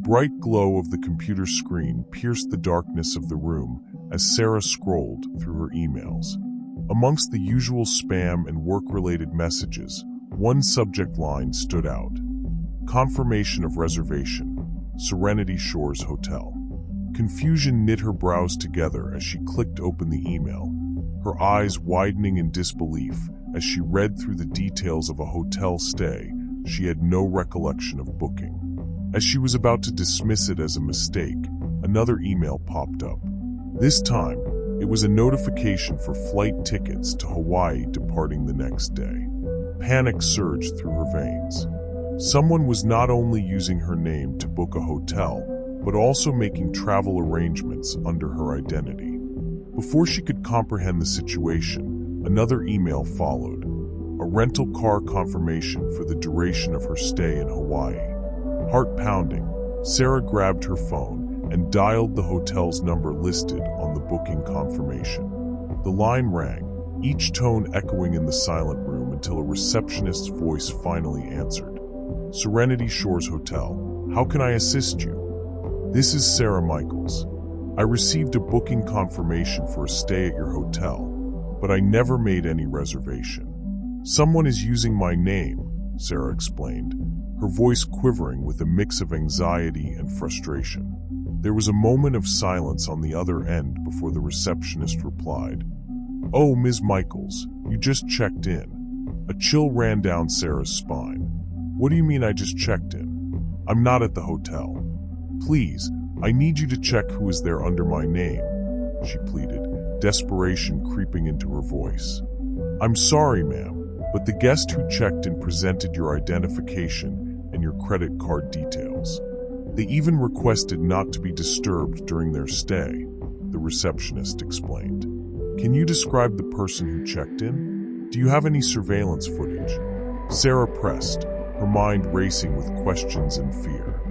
bright glow of the computer screen pierced the darkness of the room as Sarah scrolled through her emails. Amongst the usual spam and work-related messages, one subject line stood out. Confirmation of reservation, Serenity Shores Hotel. Confusion knit her brows together as she clicked open the email, her eyes widening in disbelief as she read through the details of a hotel stay she had no recollection of booking. As she was about to dismiss it as a mistake, another email popped up. This time, it was a notification for flight tickets to Hawaii departing the next day. Panic surged through her veins. Someone was not only using her name to book a hotel, but also making travel arrangements under her identity. Before she could comprehend the situation, another email followed, a rental car confirmation for the duration of her stay in Hawaii. Heart pounding, Sarah grabbed her phone and dialed the hotel's number listed on the booking confirmation. The line rang, each tone echoing in the silent room until a receptionist's voice finally answered. Serenity Shores Hotel, how can I assist you? This is Sarah Michaels. I received a booking confirmation for a stay at your hotel, but I never made any reservation. Someone is using my name, Sarah explained, her voice quivering with a mix of anxiety and frustration. There was a moment of silence on the other end before the receptionist replied, "Oh, Ms. Michaels, you just checked in." A chill ran down Sarah's spine. "What do you mean I just checked in? I'm not at the hotel. Please, I need you to check who is there under my name," she pleaded, desperation creeping into her voice. "I'm sorry, ma'am, but the guest who checked in presented your identification and your credit card details. They even requested not to be disturbed during their stay," the receptionist explained. "Can you describe the person who checked in? Do you have any surveillance footage?" Sarah pressed, her mind racing with questions and fear.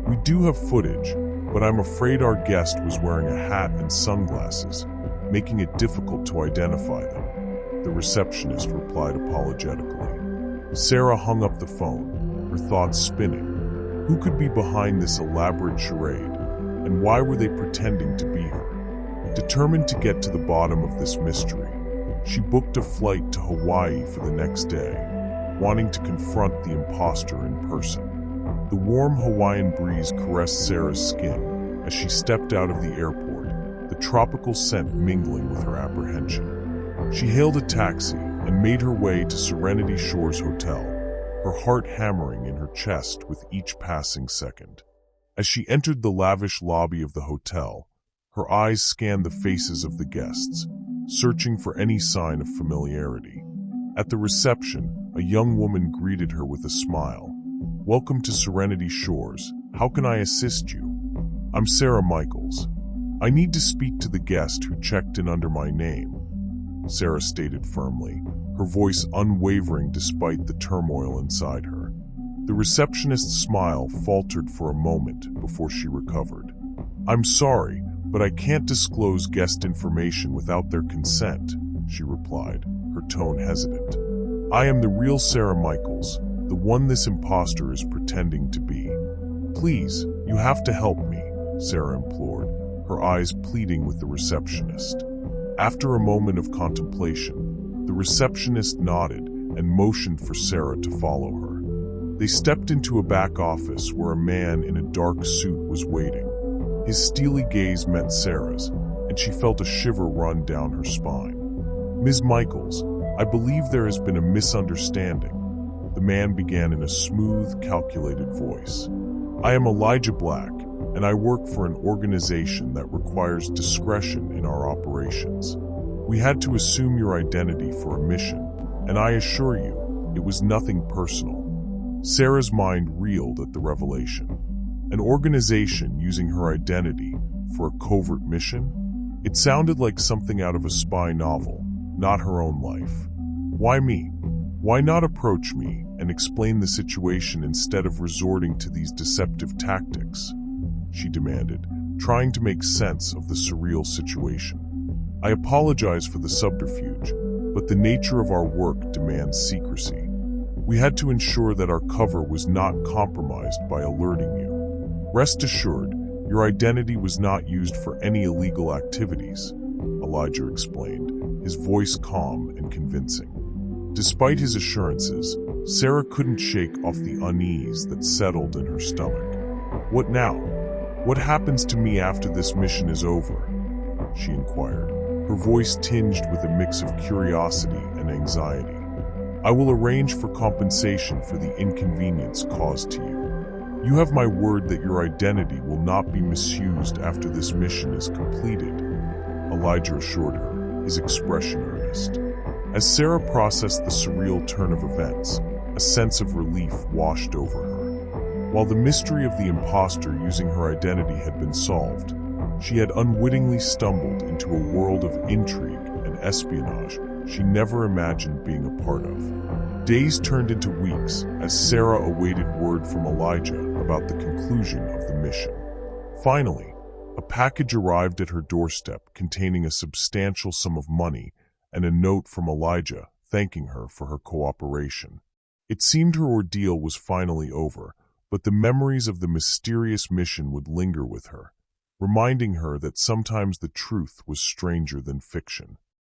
"We do have footage, but I'm afraid our guest was wearing a hat and sunglasses, making it difficult to identify them," the receptionist replied apologetically. Sarah hung up the phone, her thoughts spinning. Who could be behind this elaborate charade, and why were they pretending to be her? Determined to get to the bottom of this mystery, she booked a flight to Hawaii for the next day, wanting to confront the imposter in person. The warm Hawaiian breeze caressed Sarah's skin as she stepped out of the airport, the tropical scent mingling with her apprehension. She hailed a taxi and made her way to Serenity Shores Hotel, her heart hammering in her chest with each passing second. As she entered the lavish lobby of the hotel, her eyes scanned the faces of the guests, searching for any sign of familiarity. At the reception, a young woman greeted her with a smile. "Welcome to Serenity Shores. How can I assist you?" "I'm Sarah Michaels. I need to speak to the guest who checked in under my name," Sarah stated firmly, her voice unwavering despite the turmoil inside her. The receptionist's smile faltered for a moment before she recovered. "I'm sorry, but I can't disclose guest information without their consent," she replied, her tone hesitant. "I am the real Sarah Michaels, the one this imposter is pretending to be. Please, you have to help me," Sarah implored, her eyes pleading with the receptionist. After a moment of contemplation, the receptionist nodded and motioned for Sarah to follow her. They stepped into a back office where a man in a dark suit was waiting. His steely gaze met Sarah's, and she felt a shiver run down her spine. "Ms. Michaels, I believe there has been a misunderstanding," the man began in a smooth, calculated voice. "I am Elijah Black, and I work for an organization that requires discretion in our operations. We had to assume your identity for a mission, and I assure you, it was nothing personal." Sarah's mind reeled at the revelation. An organization using her identity for a covert mission? It sounded like something out of a spy novel, not her own life. "Why me? Why not approach me and explain the situation instead of resorting to these deceptive tactics?" she demanded, trying to make sense of the surreal situation. "I apologize for the subterfuge, but the nature of our work demands secrecy. We had to ensure that our cover was not compromised by alerting you. Rest assured, your identity was not used for any illegal activities, Elijah explained, his voice calm and convincing. Despite his assurances, Sarah couldn't shake off the unease that settled in her stomach. What now? What happens to me after this mission is over? She inquired, her voice tinged with a mix of curiosity and anxiety. I will arrange for compensation for the inconvenience caused to you. You have my word that your identity will not be misused after this mission is completed, Elijah assured her, his expression earnest. As Sarah processed the surreal turn of events, a sense of relief washed over her. While the mystery of the imposter using her identity had been solved, she had unwittingly stumbled into a world of intrigue and espionage she never imagined being a part of. Days turned into weeks as Sarah awaited word from Elijah about the conclusion of the mission. Finally, a package arrived at her doorstep containing a substantial sum of money and a note from Elijah thanking her for her cooperation. It seemed her ordeal was finally over, but the memories of the mysterious mission would linger with her, reminding her that sometimes the truth was stranger than fiction.